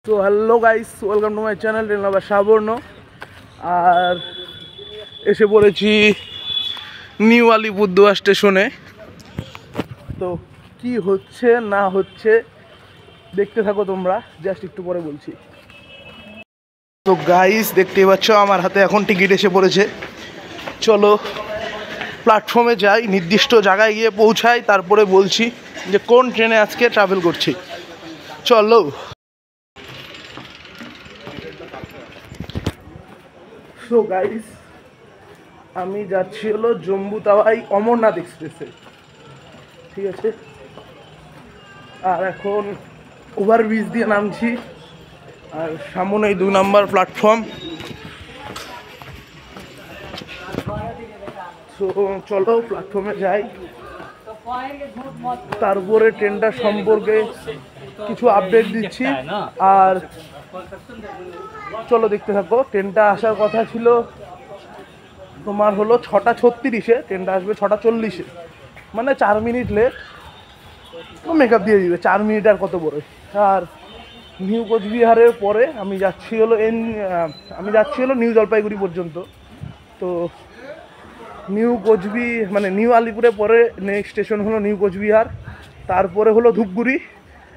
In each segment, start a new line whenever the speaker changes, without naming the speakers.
তো hello guys, welcome to my channel train lover Sabarna. আর এসে পড়েছি নিউ আলিপুরদুয়ার স্টেশনে। তো কি হচ্ছে না হচ্ছে দেখতে থাকো তোমরা, জাস্ট একটু পরে বলছি। তো গাইস দেখতেই পাচ্ছ আমার হাতে এখন টিকিট এসে পড়েছে। চলো প্ল্যাটফর্মে যাই, নির্দিষ্ট জায়গায় গিয়ে পৌঁছাই, তারপরে বলছি যে কোন ট্রেনে আজকে ট্রাভেল করছি। চলো। সো গাইস, আমি যাচ্ছি হলো জম্মু তাওয়াই অমরনাথ এক্সপ্রেসে, ঠিক আছে। আর এখন ওভারব্রিজ দিয়ে নামছি, আর সামনে 2 নম্বর প্ল্যাটফর্ম। সো চলো প্ল্যাটফর্মে যাই, তারপরে ট্রেনটা সম্পর্কে কিছু আপডেট দিচ্ছি। আর চলো দেখতে থাকো। ট্রেনটা আসার কথা ছিল তোমার হলো 6টা 36-এ, ট্রেনটা আসবে 6টা 40-এ, মানে 4 মিনিট লেট। মেকআপ দিয়ে দিবে 4 মিনিট আর কত বড়। আর নিউ কোচবিহারের পরে আমি যাচ্ছি হলো নিউ জলপাইগুড়ি পর্যন্ত। তো নিউ আলিপুরের পরে নেক্সট স্টেশন হলো নিউ কোচবিহার, তারপরে হলো ধূপগুড়ি,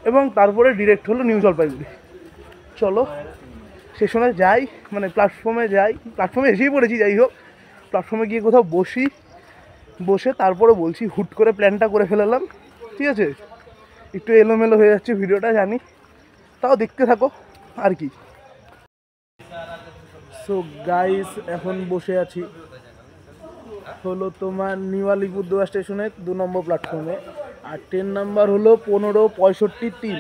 এবং তারপরে ডিরেক্ট হলো নিউ জলপাইগুড়ি। চলো স্টেশনে যাই, মানে প্ল্যাটফর্মে যাই। প্ল্যাটফর্মে এসেই পড়েছি, যাই হোক প্ল্যাটফর্মে গিয়ে কোথাও বসে তারপরে বলছি। হুট করে প্ল্যানটা করে ফেলালাম, ঠিক আছে। একটু এলোমেলো হয়ে যাচ্ছে ভিডিওটা জানি, তাও দেখতে থাকো আর কি। সো গাইস এখন বসে আছি হলো তোমার নিউ আলিপুরদুয়ার স্টেশনের 2 নম্বর প্ল্যাটফর্মে। আর ট্রেন নাম্বার হলো 1565-3,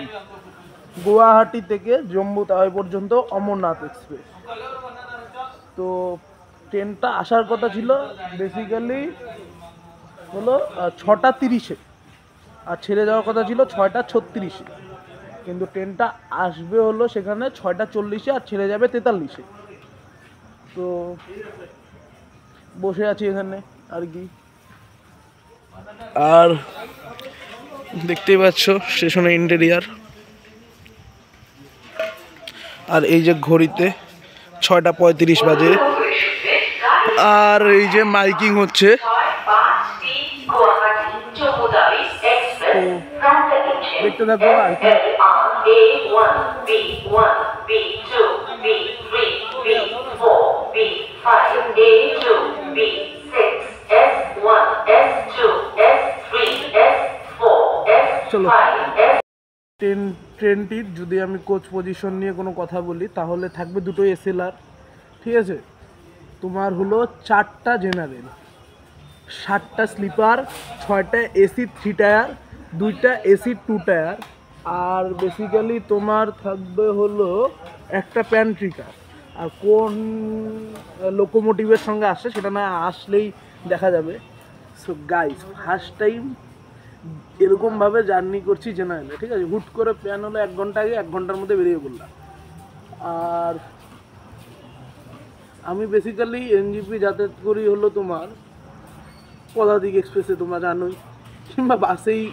গুয়াহাটি থেকে জম্মু তাওয়াই পর্যন্ত অমরনাথ এক্সপ্রেস। তো ট্রেনটা আসার কথা ছিল বেসিক্যালি হলো 6টা 30-এ, আর ছেড়ে যাওয়ার কথা ছিল 6টা 36-এ, কিন্তু ট্রেনটা আসবে হলো সেখানে 6টা 40-এ আর ছেড়ে যাবে 43-এ। তো বসে আছি এখানে আর কি। আর দেখতেই পাচ্ছ স্টেশনে ইন্টেরিয়ার। আর এই যে ঘড়িতে 6টা 35 বাজে, আর এই যে মাইকিং হচ্ছে। দেখতে থাকো আর কি। চলো ট্রেনটির যদি আমি কোচ পজিশন নিয়ে কোনো কথা বলি তাহলে থাকবে 2টো এসএলআর, ঠিক আছে। তোমার হলো 4টা জেনারেল, 7টা স্লিপার, 6টা এসি 3 টায়ার, 2টা এসি 2 টায়ার, আর বেসিক্যালি তোমার থাকবে হলো একটা প্যান্ট্রি কার। আর কোন লোকোমোটিভের সঙ্গে আসছে সেটা না আসলেই দেখা যাবে। সো গাইস, ফার্স্ট টাইম এরকমভাবে জার্নি করছি জেনারেলে, ঠিক আছে। হুট করে প্ল্যান হলো 1 ঘন্টা আগে, 1 ঘন্টার মধ্যে বেরিয়ে পড়লাম। আর আমি বেসিক্যালি এনজিপি যাতায়াত করি হলো তোমার পদাতিক এক্সপ্রেসে, তোমরা জানোই, কিংবা বাসেই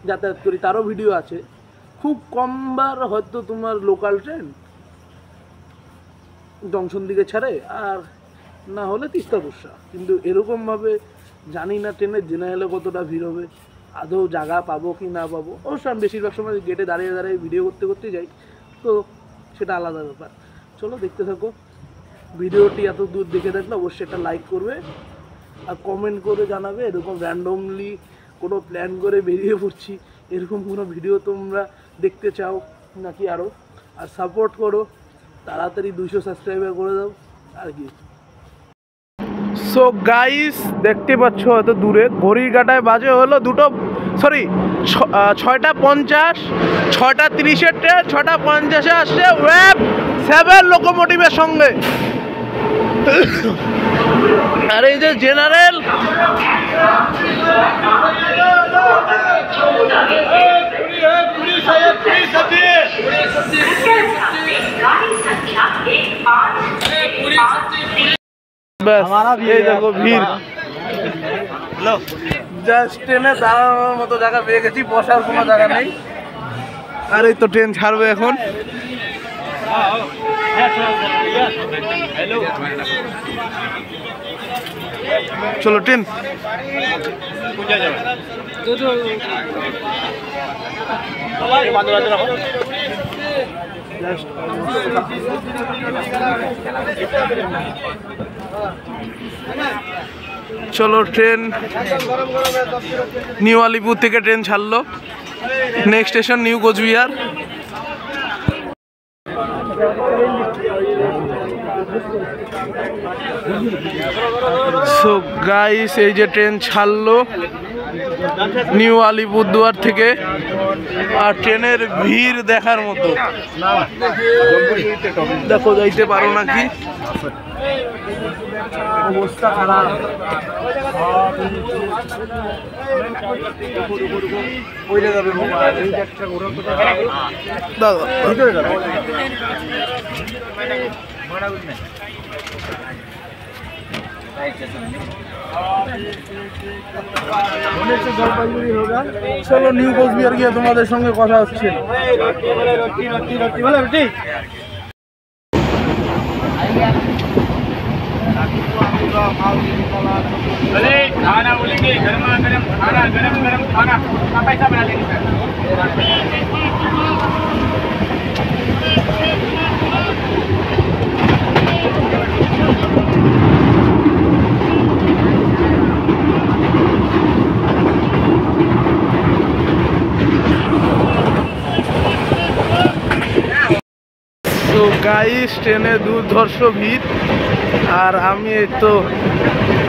যাতায়াত করি, তারও ভিডিও আছে। খুব কমবার হয়তো তোমার লোকাল ট্রেন জংশন দিকে ছাড়ে, আর না হলে তিস্তা তোর্ষা। কিন্তু এরকমভাবে জানি না ট্রেনের জেনারেলে কতটা ভিড় হবে, আদৌ জায়গা পাবো কি না পাবো। অবশ্য আমি বেশিরভাগ সময় গেটে দাঁড়িয়ে ভিডিও করতে যাই, তো সেটা আলাদা ব্যাপার। চলো দেখতে থাকো। ভিডিওটি এত দূর দেখে থাকলে অবশ্যই একটা লাইক করবে, আর কমেন্ট করে জানাবে এরকম র্যান্ডমলি কোনো প্ল্যান করে বেরিয়ে পড়ছি, এরকম কোনো ভিডিও তোমরা দেখতে চাও নাকি আরও। আর সাপোর্ট করো, তাড়াতাড়ি 200 সাবস্ক্রাইবার করে দাও আর কি। সো গাইস দেখতে পাচ্ছ এত দূরে ঘড়ির কাঁটায় বাজে হলো 6টা 50, 6টা 30-এর ট্রেন 6টা 50-এ আসছে ওয়েব 7 লোকোমোটিভের সঙ্গে। আর এই যে জেনারেল, এই দেখো ভিড়। জাস্ট ট্রেনে দাঁড়ানোর মতো জায়গা পেয়ে গেছি, বসার কোনো জায়গা নেই। আর এই তো ট্রেন ছাড়বে এখন। চলো ট্রেন। চলো ট্রেন নিউ আলিপুর থেকে ট্রেন ছাড়লো, next station new Cooch Behar. So guys এই যে ট্রেন ছাড়লো নিউ আলিপুরদুয়ার থেকে, আর ট্রেনের ভিড় দেখার মতো। দেখো যাইতে পারো নাকি, অবস্থা খারাপ। দাদা চলো নিউ কোচবিহার গিয়ে তোমাদের সঙ্গে কথা হচ্ছে।
खाना बोलेंगे गर्मा गर्म खाना, गरम गरम खाना का पैसा बना देंगे सर।
তো গাইস ট্রেনে দুর্ধর্ষ ভিড়, আর আমি এই তো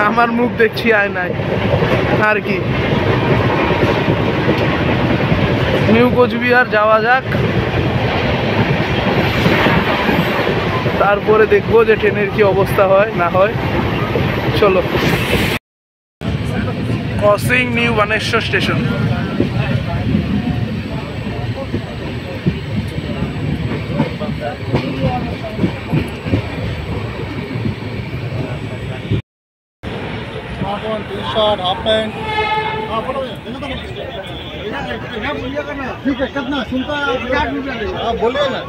আমার মুখ দেখছি আয়নায় আর কি। নিউ কোচবিহার যাওয়া যাক, তারপরে দেখবো যে ট্রেনের কি অবস্থা হয় না হয়। চলো crossing new Baneshwar station.
T-shirt half pant बोलिए ना।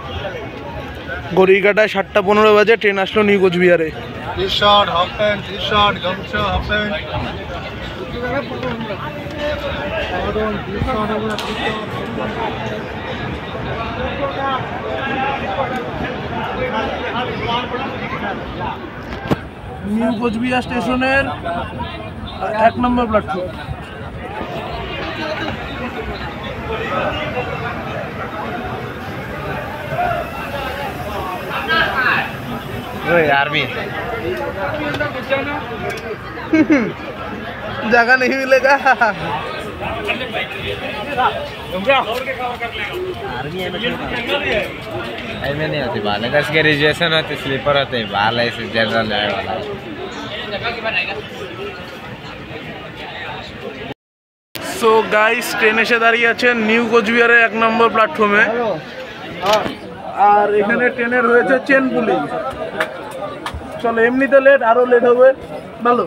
গড়িঘাটায় 7:15 বাজে ট্রেন আসলো নিউ কোচবিহারে।
टी-शर्ट हाफ पैंट, टी-शर्ट गमछा हाफ पैंट
নিউ কোচবিহার স্টেশনের 1 নম্বর প্ল্যাটফর্ম।
आर्मी
जगह नहीं मिलेगा।
में नहीं होती बाल, अगर इसके रिजर्वेशन होते स्लीपर होते हैं बाल, ऐसे जनरल है वाला।
সো গাইস ট্রেন এসে দাঁড়িয়ে আছে নিউ কোচবিহারের 1 নম্বর প্ল্যাটফর্মে, আর এখানে ট্রেনের রয়েছে চেন পুলিং। চলো এমনিতে লেট, আরো লেট হবে ভালো।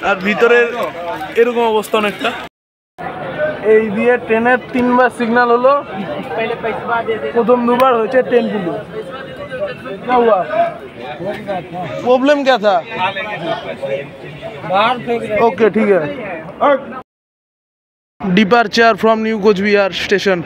আর ভিতরে এরকম অবস্থা অনেকটা। এই দিয়ে ট্রেনের 3বার সিগন্যাল হলো, প্রথম 2বার হয়েছে ট্রেন পুলিং। क्या हुआ? प्रॉब्लम क्या था? ओके ठीक है। Departure from New Coochbehar station.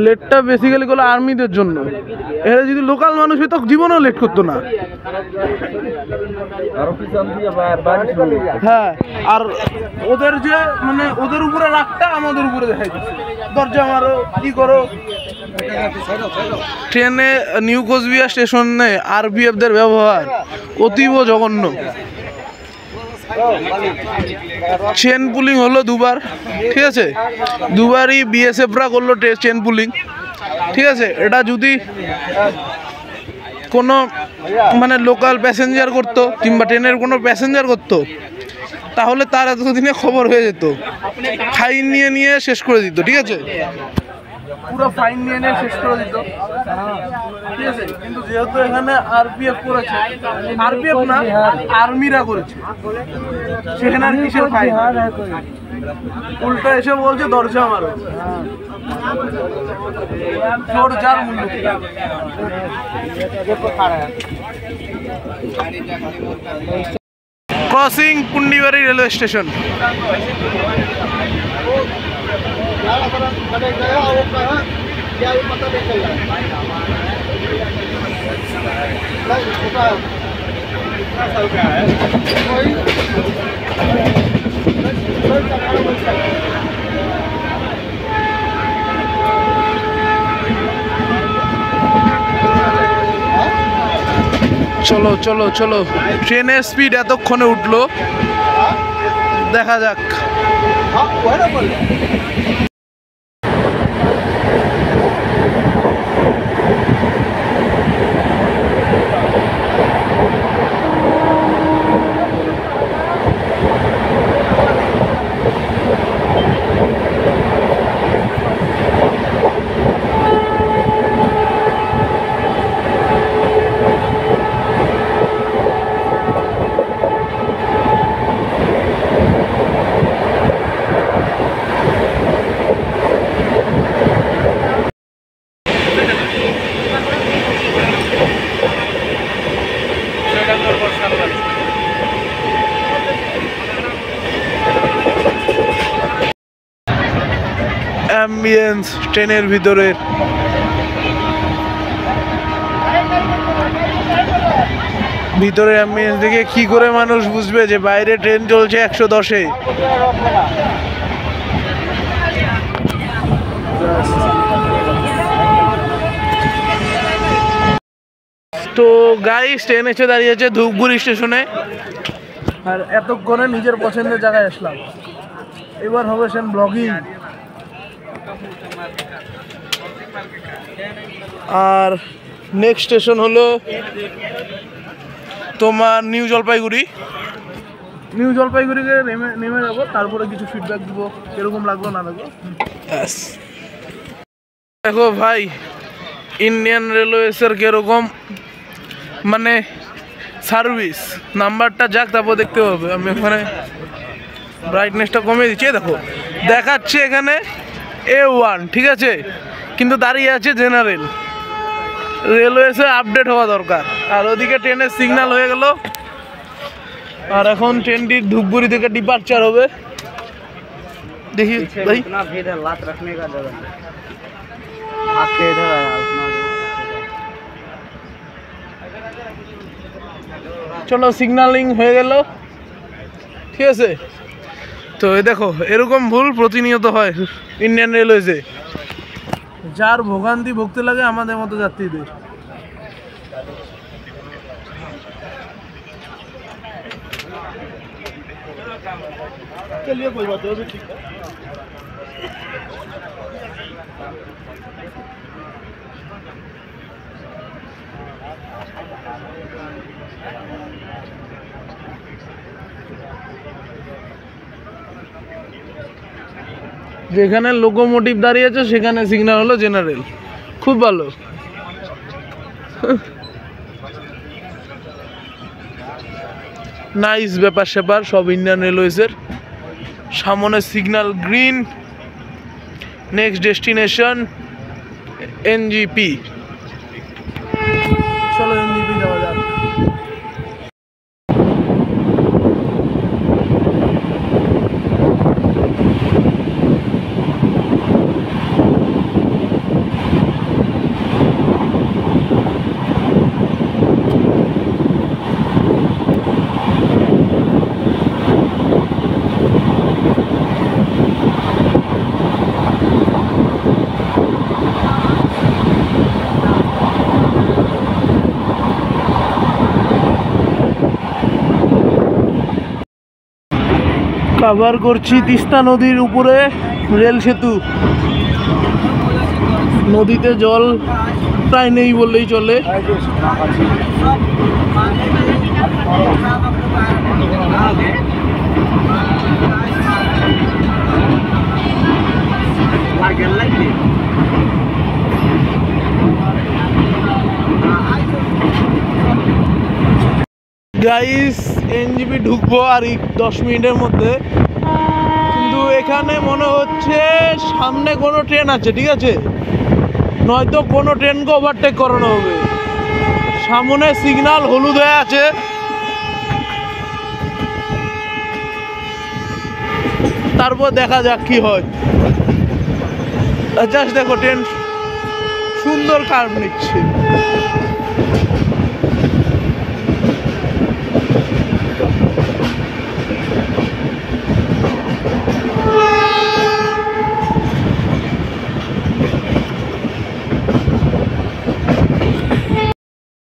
লেটটা বেসিক্যালি গুলো আর্মিদের জন্য, এরা যদি লোকাল মানুষ হতো জীবনেও লেট করতো না। হ্যাঁ, আর ওদের যে মানে ওদের উপরে রাগটা আমাদের উপরে দেখাই দিচ্ছে, দরজা মারো কি করো। ট্রেনে নিউ কোচবিহার স্টেশনে আরপিএফদের ব্যবহার অতীব জঘন্য। চেন পুলিং হলো 2বার, ঠিক আছে, 2বারই বিএসএফরা করলো চেন পুলিং, ঠিক আছে। এটা যদি কোনো মানে লোকাল প্যাসেঞ্জার করতো কিংবা ট্রেনের কোনো প্যাসেঞ্জার করতো তাহলে তার এতদিনে খবর হয়ে যেত, ফাইন নিয়ে নিয়ে শেষ করে দিত। ঠিক আছে, পুরো ফাইন নিয়ে নিয়ে শেষ করে দিত। ঠিক আছে, কিন্তু যেহেতু এখানে আরপিএফ করেছে, আরপিএফ না আর্মিরা করেছে, সেখানে আর কিসের ফাইন? উল্টা এসে বলছে দরজা মারো, চোর যার মূল্য। Crossing Pundibari railway station. চলো চলো চলো, ট্রেনের স্পিড এতক্ষণে উঠলো, দেখা যাক। অ্যাম্বিয়েন্স ট্রেনের ভিতরে, ভিতরে অ্যাম্বিয়েন্স দেখে কি করে মানুষ বুঝবে যে বাইরে ট্রেন চলছে 110-এ? তো গাইস, ট্রেন এসে দাঁড়িয়েছে ধূপগুড়ি স্টেশনে, আর এতক্ষণে নিজের পছন্দের জায়গায় আসলাম। এবার হবে সেন ব্লগিং। আর নেক্সট স্টেশন হলো তোমার নিউ জলপাইগুড়ি। নিউ জলপাইগুড়িতে নেমে যাবো, তারপরে কিছু ফিডব্যাক দিব, কিরকম লাগলো না লাগলো। দেখো ভাই, ইন্ডিয়ান রেলওয়েসের কিরকম মানে সার্ভিস, নাম্বারটা যাক তারপর দেখতে হবে। আমি এখানে ব্রাইটনেসটা কমিয়ে দিচ্ছি, দেখো দেখাচ্ছে এখানে A1, ঠিক আছে, কিন্তু দাঁড়িয়ে আছে জেনারেল। রেলওয়েসে আপডেট হওয়া দরকার। আর ওদিকে ট্রেনের সিগন্যাল হয়ে গেল, আর এখন ট্রেনটি ধূপগুড়ি থেকে ডিপার্চার হবে। দেখি ভাই, চলো সিগন্যালিং হয়ে গেল, ঠিক আছে। তো দেখো, এরকম ভুল প্রতিনিয়ত হয় ইন্ডিয়ান রেলওয়েজে, যার ভোগান্তি ভুগতে লাগে আমাদের মতো যাত্রীদের। যেখানে লোকোমোটিভ দাঁড়িয়ে আছে সেখানে সিগন্যাল হলো জেনারেল, খুব ভালো। নাইস ব্যাপার স্যাপার সব ইন্ডিয়ান রেলওয়েজের। সামনে signal green, next destination NJP. চলো এনজিপি যাওয়া যাক। কভার করছি তিস্তা নদীর উপরে রেল সেতু। নদীতে জল প্রায় নেই বললেই চলে। গাইস এনজিপি ঢুকবো আর 10 মিনিটের মধ্যে, কিন্তু এখানে মনে হচ্ছে সামনে কোনো ট্রেন আছে, ঠিক আছে, নয়তো কোনো ট্রেনকে ওভারটেক করানো হবে। সামনে সিগন্যাল হলুদ হয়ে আছে, তারপর দেখা যাক কি হয়। জাস্ট দেখো ট্রেন সুন্দর কার্ভ নিচ্ছে।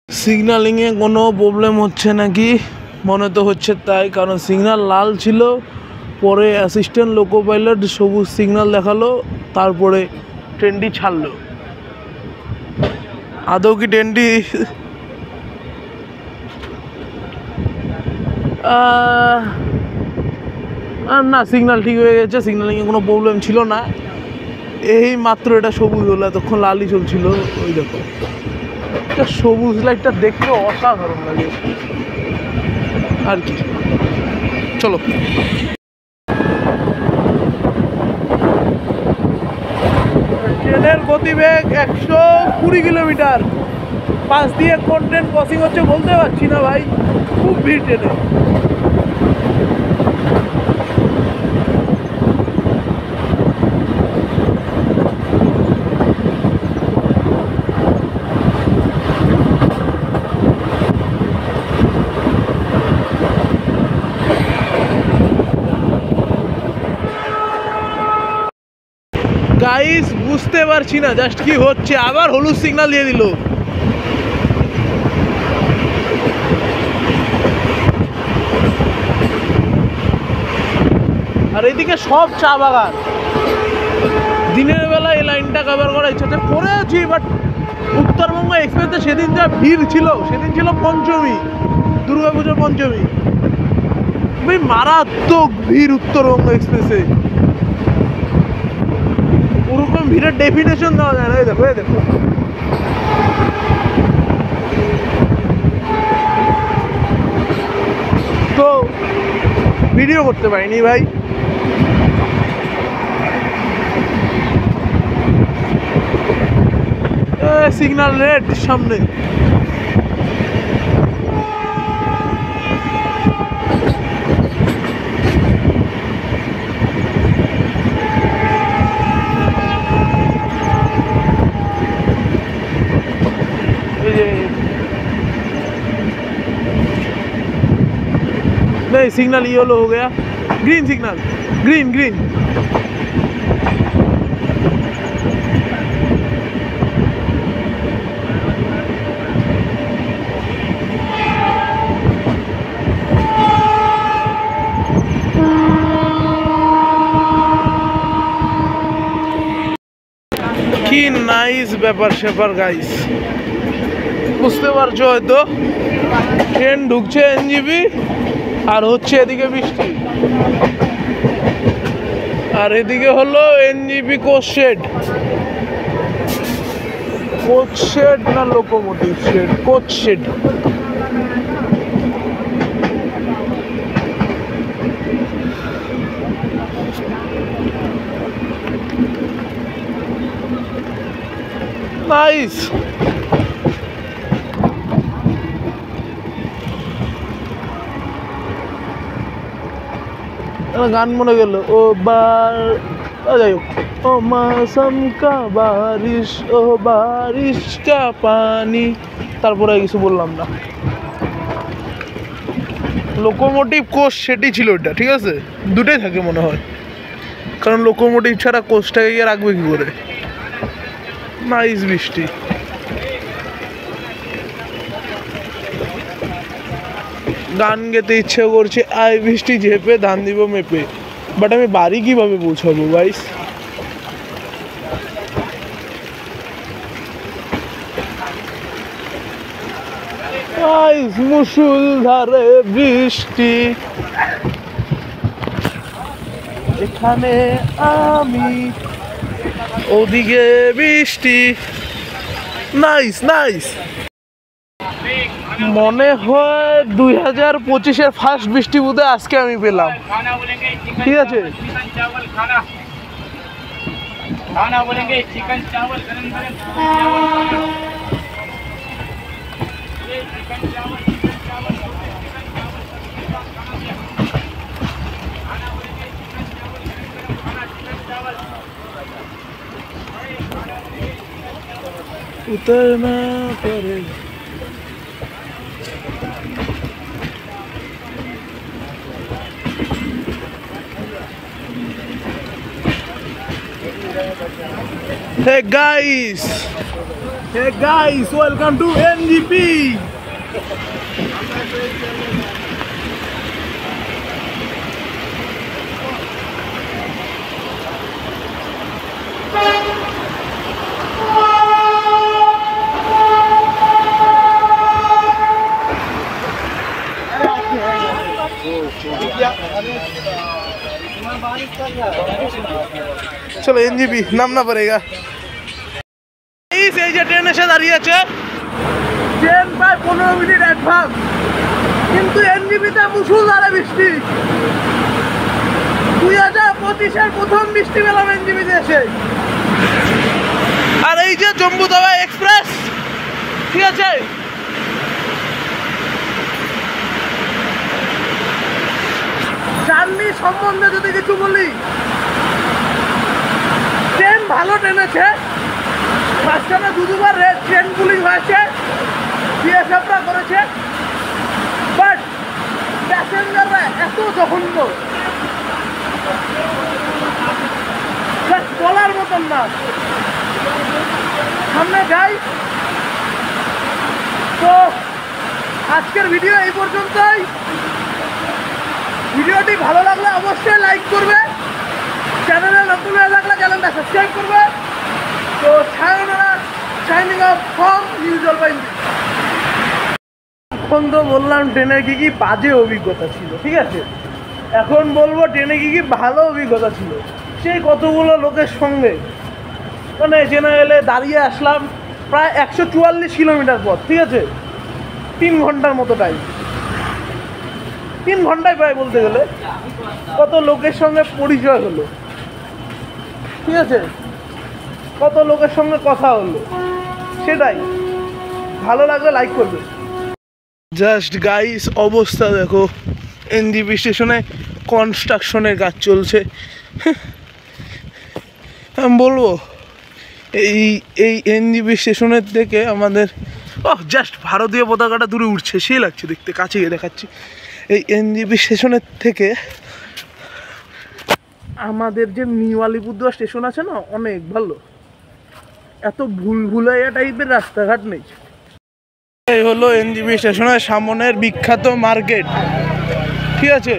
সিগন্যালিংয়ে কোনো প্রবলেম হচ্ছে নাকি, মনে তো হচ্ছে তাই, কারণ সিগন্যাল লাল ছিল, পরে অ্যাসিস্ট্যান্ট লোকো পাইলট সবুজ সিগন্যাল দেখালো, তারপরে ট্রেনটি ছাড়লো। আদৌ কি ট্রেনটি না, সিগন্যাল ঠিক হয়ে গেছে, সিগন্যালিংয়ে কোনো প্রবলেম ছিল না। এই মাত্র এটা সবুজ হলো, এতক্ষণ লালই চলছিল। ওই দেখো সবুজ লাইটটা দেখতে অসাধারণ লাগে আর কি। চলো, ট্রেনের গতিবেগ 120 কিলোমিটার। পাশ দিয়ে কোন ট্রেন ক্রসিং হচ্ছে বলতে পারছি না ভাই, খুব ভিড় ট্রেনে। গাইস বুঝতে পারছি না জাস্ট কি হচ্ছে, আবার হলুদ সিগন্যাল দিয়ে দিল। আর এইদিকে সব চা বাগান। দিনের বেলা এই লাইনটা কভার করার ইচ্ছা করেছি, বাট উত্তরবঙ্গ এক্সপ্রেসে সেদিন যা ভিড় ছিল, সেদিন ছিল পঞ্চমী, দুর্গাপুজোর পঞ্চমী, ভাই মারাত্মক ভিড় উত্তরবঙ্গ এক্সপ্রেসে। ওরকম ভিড়ের ডেফিনেশন দেওয়া যায় না। এই দেখো, এই দেখো, তো ভিডিও করতে পারিনি ভাই। সিগন্যাল রেড সামনে। नहीं सिग्नल येलो हो गया, ग्रीन सिग्नल, ग्रीन ग्रीन। কি নাইস ব্যাপার স্যাপার গাইস, বুঝতে পারছো হয়তো। ট্রেন ঢুকছে এনজিপি, আর হচ্ছে এদিকে বৃষ্টি, আর এদিকে হলো NJP coach shed. Coach shed না locomotive shed? Coach shed. Nice. গান মনে গেল, ও যাই হোক, ও মৌসম কা বারিশ, ও বারিশ কা পানি, তারপরে কিছু বললাম না। লোকোমোটিভ কোচ সেটি ছিল ওইটা, ঠিক আছে, দুটোই থাকে মনে হয়, কারণ লোকোমোটিভ ছাড়া কোচটাকে গিয়ে রাখবে কি করে। নাইস বৃষ্টি। গান গেতে ইচ্ছে করছে, আই বৃষ্টি ঝেপে ধান দিব মেপে, বাট আমি বাড়ি কিভাবে পৌঁছাবো গাইস? গাইস মুষলধারে বৃষ্টি, এখানে আমি, ওদিকে বৃষ্টি। Nice nice. মনে হয় 2025-এর ফার্স্ট বৃষ্টি বোধহয় আজকে আমি পেলাম।
खाना बोलेंगे चिकन
ठीक है जी।
चिकन चावल खाना खाना बोलेंगे चिकन चावल गरम गरम चावल खाना ये चिकन चावल
उतरना पड़ेगा। Hey guys, welcome to NGP. चलो एनजीपी नामना पड़ेगा। এই যে ট্রেন এসে দাঁড়িয়ে আছে, ট্রেন প্রায় 15 মিনিট অ্যাডভান্স, কিন্তু এনজিপিতে মুষলধারে বৃষ্টি। 2025-এর প্রথম বৃষ্টি পেলাম এনজিপিতে এসে। আর এই যে জম্মু তাওয়া এক্সপ্রেস, ঠিক আছে, জার্নি সম্বন্ধে যদি কিছু বলি, ট্রেন ভালো টেনেছে। মাঝখানে দুবার ট্রেন পুলিং হয়েছে, বিএসএফরা করেছে, বাট প্যাসেঞ্জাররা এত জঘন্য, বলার মতন না। সামনে যাই তো। আজকের ভিডিও এই পর্যন্তই। ভিডিওটি ভালো লাগলে অবশ্যই লাইক করবে, চ্যানেলে নতুন হয়ে থাকলে চ্যানেলটা সাবস্ক্রাইব করবে। তো signing off from new Jalpaiguri. এখন তো বললাম ট্রেনের কি কি বাজে অভিজ্ঞতা ছিল, ঠিক আছে, এখন বলবো ট্রেনে কি কি ভালো অভিজ্ঞতা ছিল। সেই কতগুলো লোকের সঙ্গে মানে জেনারেলে দাঁড়িয়ে আসলাম প্রায় 144 কিলোমিটার পথ, ঠিক আছে, 3 ঘন্টার মতো টাইম, 3 ঘন্টায় প্রায় বলতে গেলে। কত লোকের সঙ্গে পরিচয় হলো, ঠিক আছে, কত লোকের সঙ্গে কথা হলো, সেটাই। ভালো লাগলে লাইক করবে। জাস্ট গাইস অবস্থা দেখো, এনজিপি স্টেশনে কনস্ট্রাকশনের কাজ চলছে। আমি বলবো এই এনজিপি স্টেশনের থেকে আমাদের জাস্ট ভারতীয় পতাকাটা দূরে উঠছে, সেই লাগছে দেখতে, কাছে গিয়ে দেখাচ্ছি। এই এনজিপি স্টেশনের থেকে আমাদের যে নিউ আলিপুরদুয়ার স্টেশন আছে না, অনেক ভালো। এত ভুলভুলাইয়া টাইপের রাস্তাঘাট নেই। এই হলো এনজিপি স্টেশনের সামনের বিখ্যাত মার্কেট, ঠিক আছে।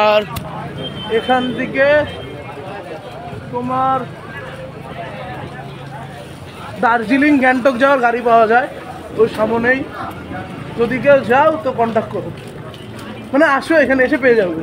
আর এখান থেকে তোমার দার্জিলিং গ্যাংটক যাওয়ার গাড়ি পাওয়া যায় ওই সামনেই। যদি কেউ যাও তো কন্ট্যাক্ট করো, মানে আসো, এখানে এসে পেয়ে যাবে।